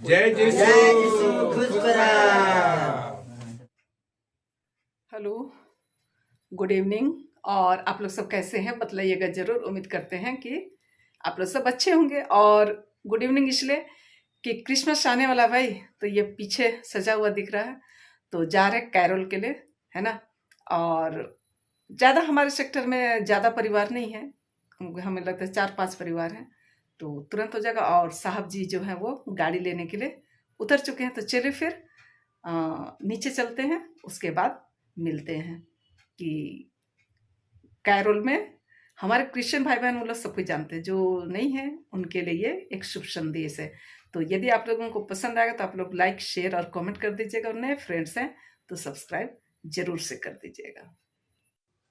जय यीशु hello, good evening. और आप लोग सब कैसे हैं बतलाइएगा ज़रूर। उम्मीद करते हैं कि आप लोग सब अच्छे होंगे। और गुड इवनिंग इसलिए कि क्रिसमस आने वाला भाई, तो ये पीछे सजा हुआ दिख रहा है, तो जा रहे कैरोल के लिए, है ना। और ज़्यादा हमारे सेक्टर में ज़्यादा परिवार नहीं है, हमें लगता है 4-5 परिवार हैं, तो तुरंत हो जाएगा। और साहब जी जो हैं वो गाड़ी लेने के लिए उतर चुके हैं, तो चलिए फिर नीचे चलते हैं, उसके बाद मिलते हैं कि कैरोल में हमारे क्रिश्चियन भाई बहन वो लोग सब कुछ जानते हैं, जो नहीं है उनके लिए एक शुभ संदेश है। तो यदि आप लोगों को पसंद आएगा तो आप लोग लाइक, शेयर और कमेंट कर दीजिएगा, और नए फ्रेंड्स हैं तो सब्सक्राइब जरूर से कर दीजिएगा।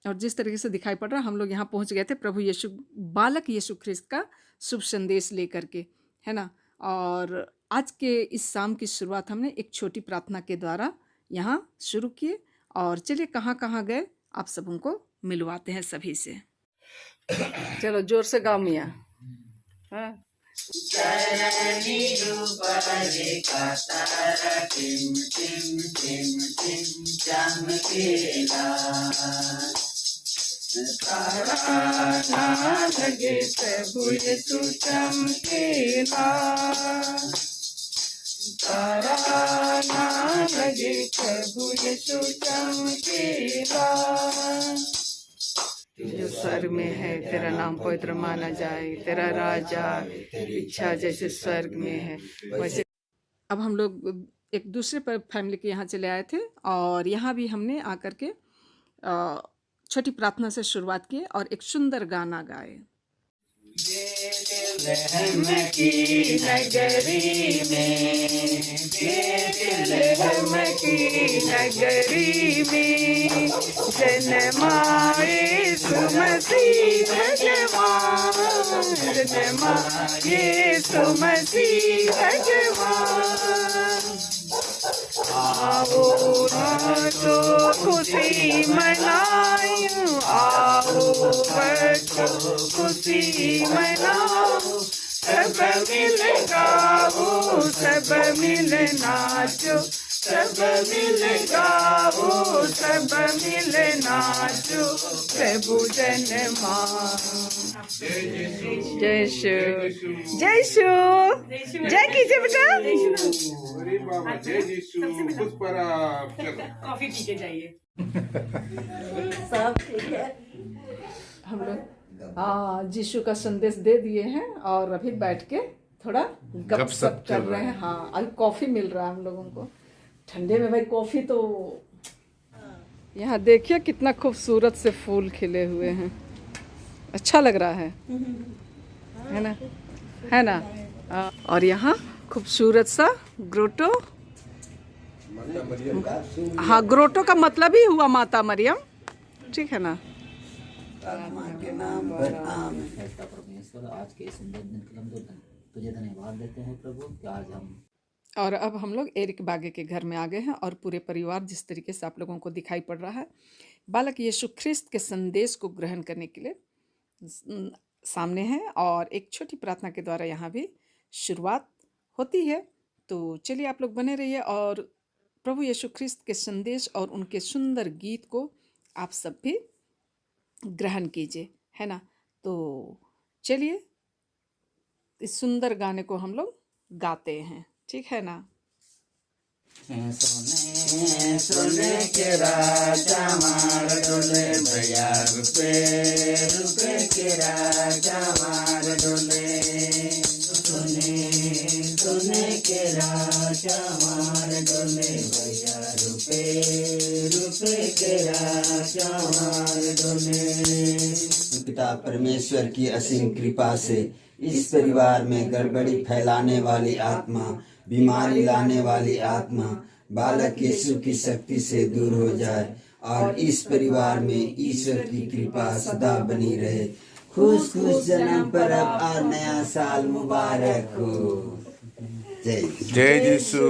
और जिस तरीके से दिखाई पड़ रहा है, हम लोग यहाँ पहुँच गए थे प्रभु यीशु, बालक यीशु ख्रिस्त का शुभ संदेश लेकर के, है ना। और आज के इस शाम की शुरुआत हमने एक छोटी प्रार्थना के द्वारा यहाँ शुरू किए। और चलिए कहाँ कहाँ गए आप सबों को मिलवाते हैं सभी से। चलो जोर से गाओ मियाँ। हाँ। लगे प्रभु यीशु चमकेला, तारा ना लगे प्रभु यीशु चमकेला। जो स्वर्ग में है तेरा नाम पवित्र माना जाए, तेरा राजा इच्छा जैसे स्वर्ग में है वैसे। अब हम लोग एक दूसरे पर फैमिली के यहाँ चले आए थे, और यहाँ भी हमने आकर के छोटी प्रार्थना से शुरुआत की और एक सुंदर गाना गाए। बेथलेहम की नगरी में, बेथलेहम की नगरी में जन्मा यीशु मसीह भगवान, जन्मा यीशु मसीह भगवान। आओ नाचो खुशी मनाओ, आओ बच्चों खुशी मनाओ, सब मिल गाओ, सब मिल नाचो, सब मिल गाओ, सब मिल नाचो, प्रभु जन्मा। जय शु, जय शु, जय कीजिए बेटा। अरे बाबा, जय यीशु खुश पराब। चलो कॉफी पी के जाइए। सब ठीक है। हम लोग यीशु का संदेश दे दिए हैं, और अभी बैठ के थोड़ा गपशप कर रहे हैं। हाँ, अभी कॉफी मिल रहा है हम लोगों को ठंडे में। भाई कॉफी तो यहाँ देखिए कितना खूबसूरत से फूल खिले हुए हैं, अच्छा लग रहा है ना, है ना। और यहाँ खूबसूरत सा ग्रोटो। हाँ, ग्रोटो का मतलब ही हुआ माता मरियम, ठीक है ना। के नाम पर आमीन। परमेश्वर आज के सुंदर दिन के लिए तुझे धन्यवाद देते हैं प्रभु कि आज हम। और अब हम लोग एरिक बागे के घर में आ गए हैं, और पूरे परिवार जिस तरीके से आप लोगों को दिखाई पड़ रहा है, बालक यीशु ख्रिस्त के संदेश को ग्रहण करने के लिए सामने है। और एक छोटी प्रार्थना के द्वारा यहाँ भी शुरुआत होती है। तो चलिए आप लोग बने रहिए, और प्रभु यीशु ख्रिस्त के संदेश और उनके सुंदर गीत को आप सब भी ग्रहण कीजिए, है ना। तो चलिए इस सुंदर गाने को हम लोग गाते हैं, ठीक है ना। सोने सोने के राजा मार डोले भैया, रुपए रुपए के राजा मार डोले। सोने सोने के राजा मार डोले भैया, रुपए रुपए के राजा मार डोले। पिता परमेश्वर की असीम कृपा से इस परिवार में गड़बड़ी फैलाने वाली आत्मा, बीमारी लाने वाली आत्मा बालक यीशु की शक्ति से दूर हो जाए, और इस परिवार में ईश्वर की कृपा सदा बनी रहे। खुश खुश जन्म पर्व और नया साल मुबारक हो। जय यीशु।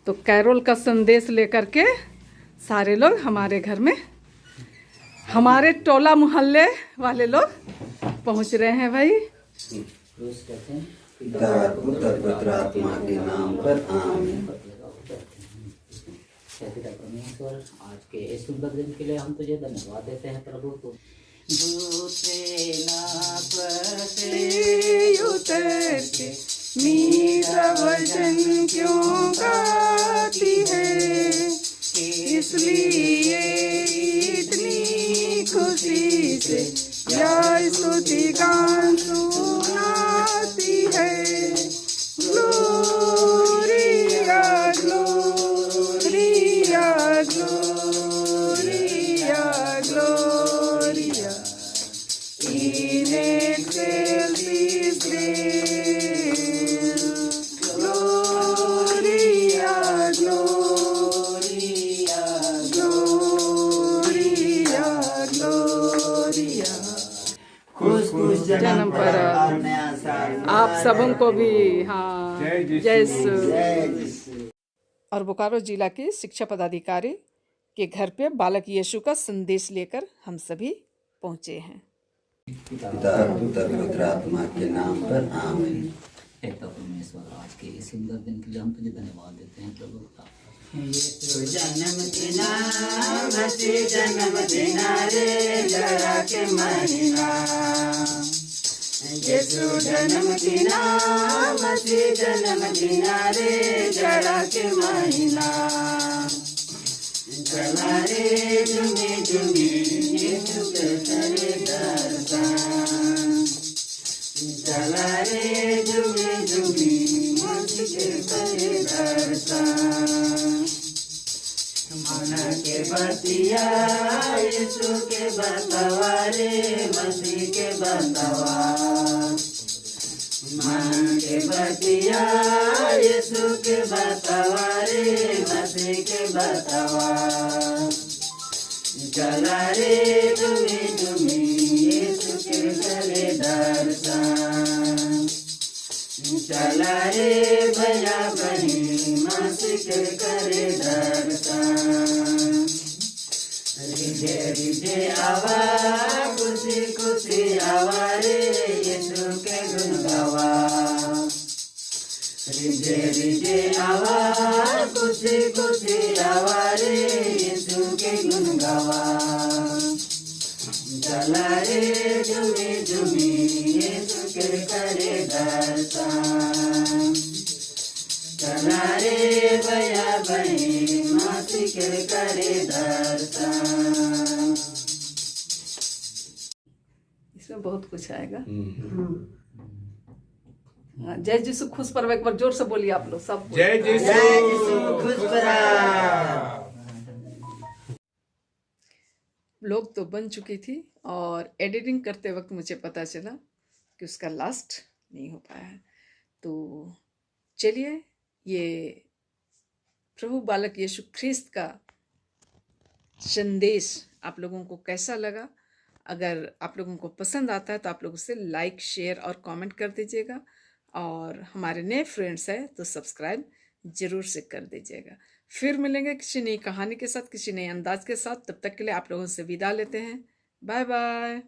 तो कैरोल का संदेश लेकर के सारे लोग हमारे घर में, हमारे टोला मोहल्ले वाले लोग पहुंच रहे हैं भाई। रोज कहते हैं पिता पुत्र पवित्र आत्मा के नाम पर आमीन। पिता परमेश्वर, आज के इस सुंदर दिन के लिए हम तुझे धन्यवाद देते हैं प्रभु। तो दूसरे नापते उतर के मीरा वचन क्यों गाती है, इसलिए इतनी खुशी से या स्तुति गान सुनाती है। Gloria Gloria Gloria Gloria in excelsis Deo. Gloria, Gloria, Gloria, Gloria. खुश खुश जन्म पर और नया साल आप सबों को भी हाँ जय यीशु। जय यीशु। जय यीशु। और बोकारो जिला के शिक्षा पदाधिकारी के घर पे बालक यीशु का संदेश लेकर हम सभी पहुंचे हैं। पिता पुत्र पवित्र आत्मा के नाम पर आमीन। पिता परमेश्वर, आज के इस सुंदर दिन के लिए हम तुझे धन्यवाद देते हैं प्रभु। यीशु जन्म दिना मसीह जन्म दिना रे जरा के महीना। यीशु जन्म दिना मसीह जन्म दिना रे जरा के महीना। चला रे झूमी झूमी यीशु के करे दर्शन। चला रे झूमी झूमी मसीह के करे दर्शन। मन के बतिया यीशु के बतवा रे मसीह के बतवा। मन के बतिया यीशु के बतवा रे मसीह के बतवा। चला रे झूमी झूमी यीशु के करे दर्शन। चला रे भैया बहनी मसीह के करे दर्शन। रिझे रिझे आवा खुशी खुशी आवा रे यीशु के गुण गावा। रिझे रिझे आवा खुशी खुशी आवा रे यीशु के गुण गावा। चला रे झूमी झूमी यीशु के करे दर्शन। चला रे भैया बहनी मसीह के करे दर्शन। इसमें बहुत कुछ आएगा। हाँ, जय यीशु खुश पर्व एक बार जोर से बोलिए आप लोग सब। जय यीशु। जय यीशु खुश पर्व। लोग तो बन चुकी थी और एडिटिंग करते वक्त मुझे पता चला कि उसका लास्ट नहीं हो पाया है। तो चलिए, ये प्रभु बालक यीशु ख्रिस्त का संदेश आप लोगों को कैसा लगा? अगर आप लोगों को पसंद आता है तो आप लोग उसे लाइक, शेयर और कमेंट कर दीजिएगा। और हमारे नए फ्रेंड्स हैं तो सब्सक्राइब ज़रूर से कर दीजिएगा। फिर मिलेंगे किसी नई कहानी के साथ, किसी नए अंदाज के साथ। तब तक के लिए आप लोगों से विदा लेते हैं। Bye bye.